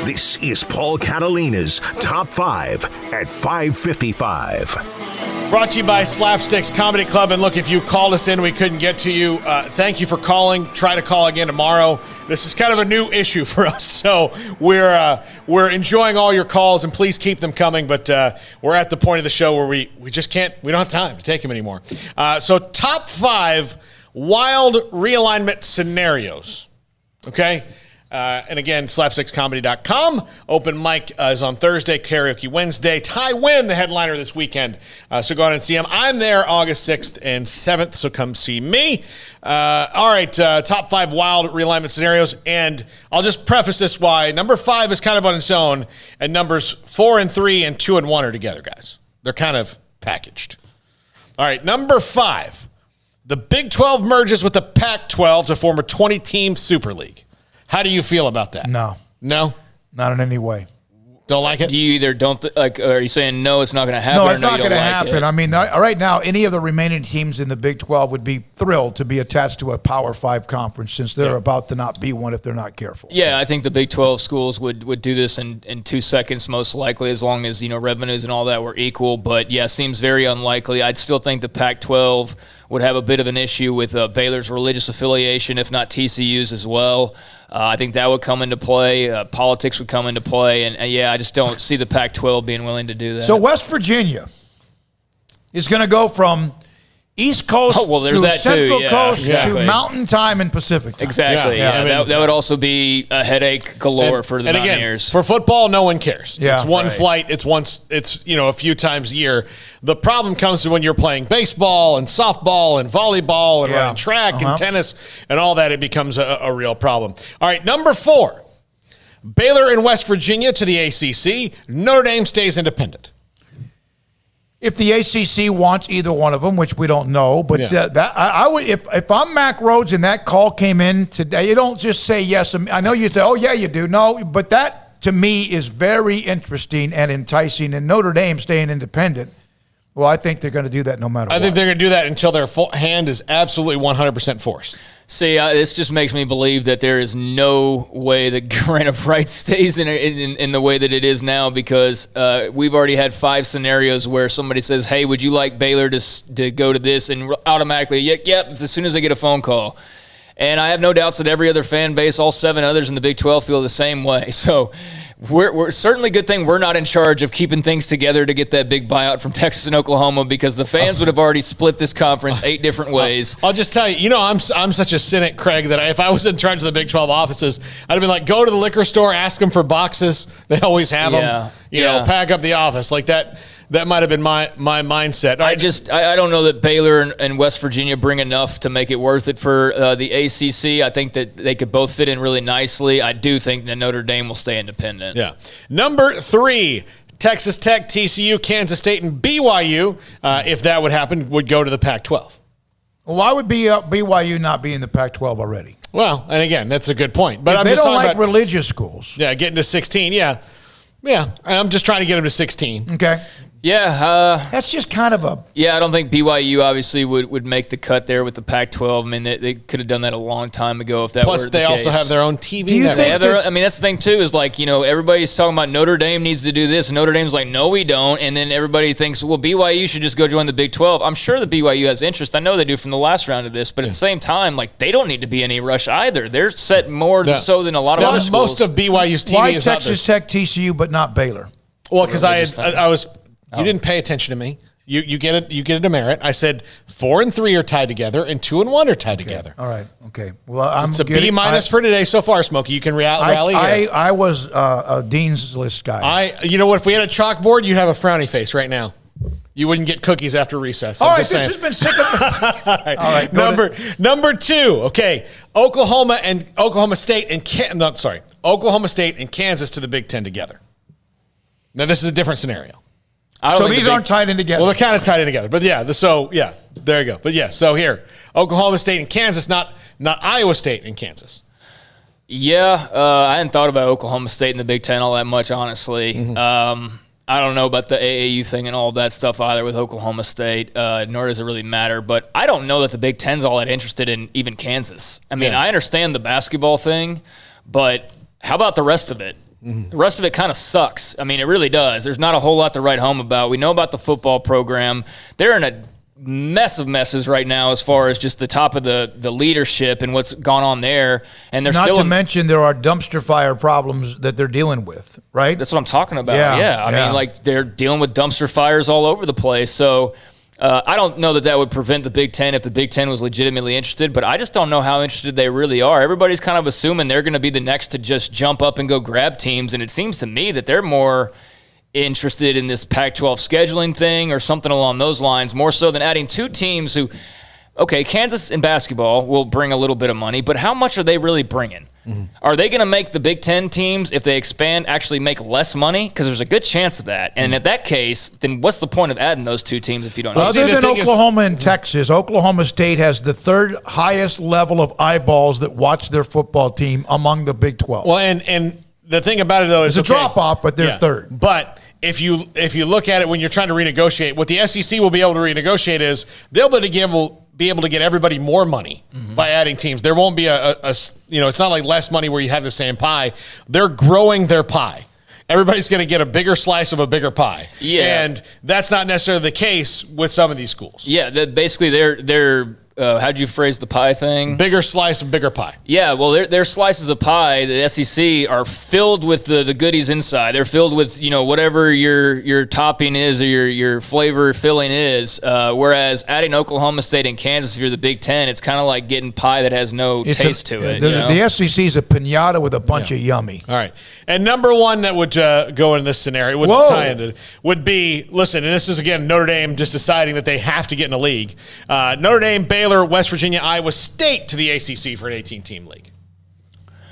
This is Paul Catalina's Top 5 at 5:55. Brought to you by Slapsticks Comedy Club. And look, if you called us in, we couldn't get to you. Thank you for calling. Try to call again tomorrow. This is kind of a new issue for us, so we're enjoying all your calls, and please keep them coming. But we're at the point of the show where we just can't. We don't have time to take them anymore. So top 5 wild realignment scenarios. Okay. And again, slapstickscomedy.com. Open mic is on Thursday, karaoke Wednesday. Ty Wynn, the headliner this weekend. So go on and see him. I'm there August 6th and 7th, so come see me. All right, top 5 wild realignment scenarios. And I'll just preface this why. Number 5 is kind of on its own, and numbers 4 and 3 and 2 and 1 are together, guys. They're kind of packaged. All right, number 5. The Big 12 merges with the Pac-12 to form a 20-team Super League. How do you feel about that? No. No? Not in any way. Don't like it? You either don't, are you saying no, it's not going to happen? No, it's not going to like happen. It? I mean, right now, any of the remaining teams in the Big 12 would be thrilled to be attached to a Power 5 conference since they're about to not be one if they're not careful. Yeah, I think the Big 12 schools would do this in 2 seconds most likely, as long as, revenues and all that were equal. But, yeah, seems very unlikely. I'd still think the Pac-12 would have a bit of an issue with Baylor's religious affiliation, if not TCU's as well. I think that would come into play. Politics would come into play. And yeah, I just don't see the Pac-12 being willing to do that. So West Virginia is going to go from East Coast to Central Coast to Mountain Time and Pacific Time. Exactly. Yeah. I mean, that would also be a headache galore for the Mountaineers. Again, for football, no one cares. Yeah. It's one flight. It's a few times a year. The problem comes to when you're playing baseball and softball and volleyball and running track and tennis and all that. It becomes a real problem. All right, number 4, Baylor and West Virginia to the ACC. Notre Dame stays independent. If the ACC wants either one of them, which we don't know, but I would, if I'm Mac Rhodes and that call came in today, you don't just say yes. I know you say, oh yeah, you do. No, but that to me is very interesting and enticing. And Notre Dame staying independent, well, I think they're going to do that no matter what. I think they're going to do that until their hand is absolutely 100% forced. See, this just makes me believe that there is no way that grant of rights stays in the way that it is now, because we've already had 5 scenarios where somebody says, hey, would you like Baylor to go to this? And automatically, yep, as soon as they get a phone call. And I have no doubts that every other fan base, all 7 others in the Big 12, feel the same way. So we're certainly good thing we're not in charge of keeping things together to get that big buyout from Texas and Oklahoma, because the fans would have already split this conference 8 different ways. I'll just tell you, I'm such a cynic, Craig, that if I was in charge of the Big 12 offices, I'd have been like, go to the liquor store, ask them for boxes. They always have them. Pack up the office like that. That might have been my mindset. I don't know that Baylor and West Virginia bring enough to make it worth it for the ACC. I think that they could both fit in really nicely. I do think that Notre Dame will stay independent. Yeah. Number 3, Texas Tech, TCU, Kansas State, and BYU, if that would happen, would go to the Pac-12. Well, why would BYU not be in the Pac-12 already? Well, and again, that's a good point. But if they don't like religious schools. Yeah, getting to 16, yeah. I'm just trying to get them to 16. Okay. Yeah. That's just kind of a... Yeah, I don't think BYU obviously would make the cut there with the Pac-12. I mean, they could have done that a long time ago if that were the case. Plus, they also have their own TV. I mean, that's the thing, too, is like, everybody's talking about Notre Dame needs to do this, and Notre Dame's like, no, we don't. And then everybody thinks, well, BYU should just go join the Big 12. I'm sure the BYU has interest. I know they do from the last round of this, but at the same time, like, they don't need to be any rush either. They're set more so than a lot of other schools. Most of BYU's TV Why is Texas Tech, TCU, but not Baylor? Well, because I was... You didn't pay attention to me. You get it. You get a demerit. I said 4 and 3 are tied together, and 2 and 1 are tied together. All right. Okay. Well, it's a B- for today so far, Smokey. You can rally. I was a Dean's List guy. You know what? If we had a chalkboard, you'd have a frowny face right now. You wouldn't get cookies after recess. All right. This has been sick of. All right. Number 2. Okay. Oklahoma State and Kansas to the Big Ten together. Now this is a different scenario. So these aren't tied in together. Well, they're kind of tied in together. But there you go. But so here, Oklahoma State and Kansas, not Iowa State and Kansas. Yeah, I hadn't thought about Oklahoma State in the Big Ten all that much, honestly. Mm-hmm. I don't know about the AAU thing and all of that stuff either with Oklahoma State, nor does it really matter. But I don't know that the Big Ten's all that interested in even Kansas. I mean, I understand the basketball thing, but how about the rest of it? The rest of it kind of sucks. I mean, it really does. There's not a whole lot to write home about. We know about the football program. They're in a mess of messes right now as far as just the top of the leadership and what's gone on there. And they're not still to mention there are dumpster fire problems that they're dealing with, right? That's what I'm talking about. Yeah. I mean, like, they're dealing with dumpster fires all over the place. So I don't know that would prevent the Big Ten if the Big Ten was legitimately interested, but I just don't know how interested they really are. Everybody's kind of assuming they're going to be the next to just jump up and go grab teams, and it seems to me that they're more interested in this Pac-12 scheduling thing or something along those lines, more so than adding two teams who, okay, Kansas in basketball will bring a little bit of money, but how much are they really bringing? Mm-hmm. Are they going to make the Big Ten teams, if they expand, actually make less money? Because there's a good chance of that. And in that case, then what's the point of adding those two teams if you don't know? Other than Oklahoma and Texas, Oklahoma State has the third highest level of eyeballs that watch their football team among the Big 12. Well, and the thing about it, though, is it's a drop-off, but they're third. But if you look at it when you're trying to renegotiate, what the SEC will be able to renegotiate is they'll be able to get everybody more money by adding teams. There won't be it's not like less money where you have the same pie. They're growing their pie. Everybody's going to get a bigger slice of a bigger pie. Yeah. And that's not necessarily the case with some of these schools. Yeah, basically they're how'd you phrase the pie thing? Bigger slice of bigger pie. Yeah, well, their slices of pie, the SEC, are filled with the goodies inside. They're filled with, whatever your topping is or your flavor filling is. Whereas adding Oklahoma State and Kansas, if you're the Big Ten, it's kind of like getting pie that has no taste to it. The SEC is a pinata with a bunch of yummy. All right. And number one that would go in this scenario, would be, listen, and this is, again, Notre Dame just deciding that they have to get in a league. Notre Dame, Baylor, West Virginia, Iowa State to the ACC for an 18-team league.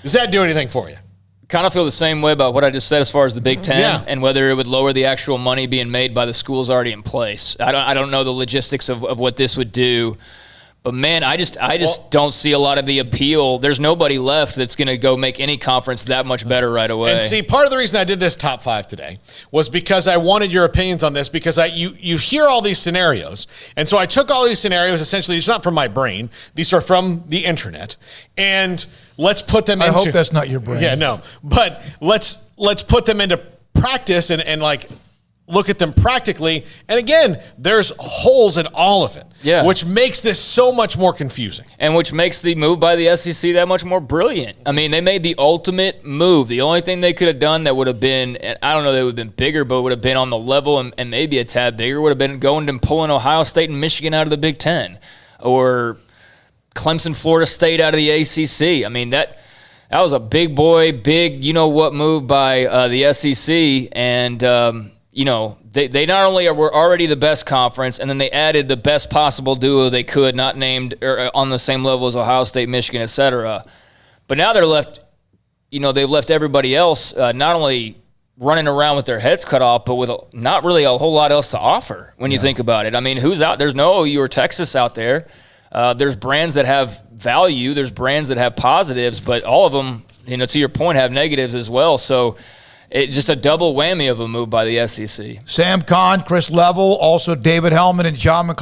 Does that do anything for you? Kind of feel the same way about what I just said as far as the Big Ten and whether it would lower the actual money being made by the schools already in place. I don't know the logistics of what this would do. But, man, I just don't see a lot of the appeal. There's nobody left that's going to go make any conference that much better right away. And see, part of the reason I did this top five today was because I wanted your opinions on this, because you hear all these scenarios. And so I took all these scenarios, essentially, it's not from my brain. These are from the internet. And let's put them into... I hope that's not your brain. Yeah, no. But let's put them into practice and like... look at them practically. And again, there's holes in all of it, which makes this so much more confusing. And which makes the move by the SEC that much more brilliant. I mean, they made the ultimate move. The only thing they could have done that would have been, I don't know, they would have been bigger, but would have been on the level and maybe a tad bigger, would have been going and pulling Ohio State and Michigan out of the Big Ten, or Clemson, Florida State out of the ACC. I mean, that was a big you-know-what move by the SEC, and they not only were already the best conference, and then they added the best possible duo they could, not named or on the same level as Ohio State, Michigan, etc. But now they're left, they've left everybody else not only running around with their heads cut off, but with not really a whole lot else to offer when you think about it. I mean, who's out? There's no OU or Texas out there. There's brands that have value. There's brands that have positives, but all of them, to your point, have negatives as well. So it's just a double whammy of a move by the SEC. Sam Kahn, Chris Level, also David Hellman and John McClain.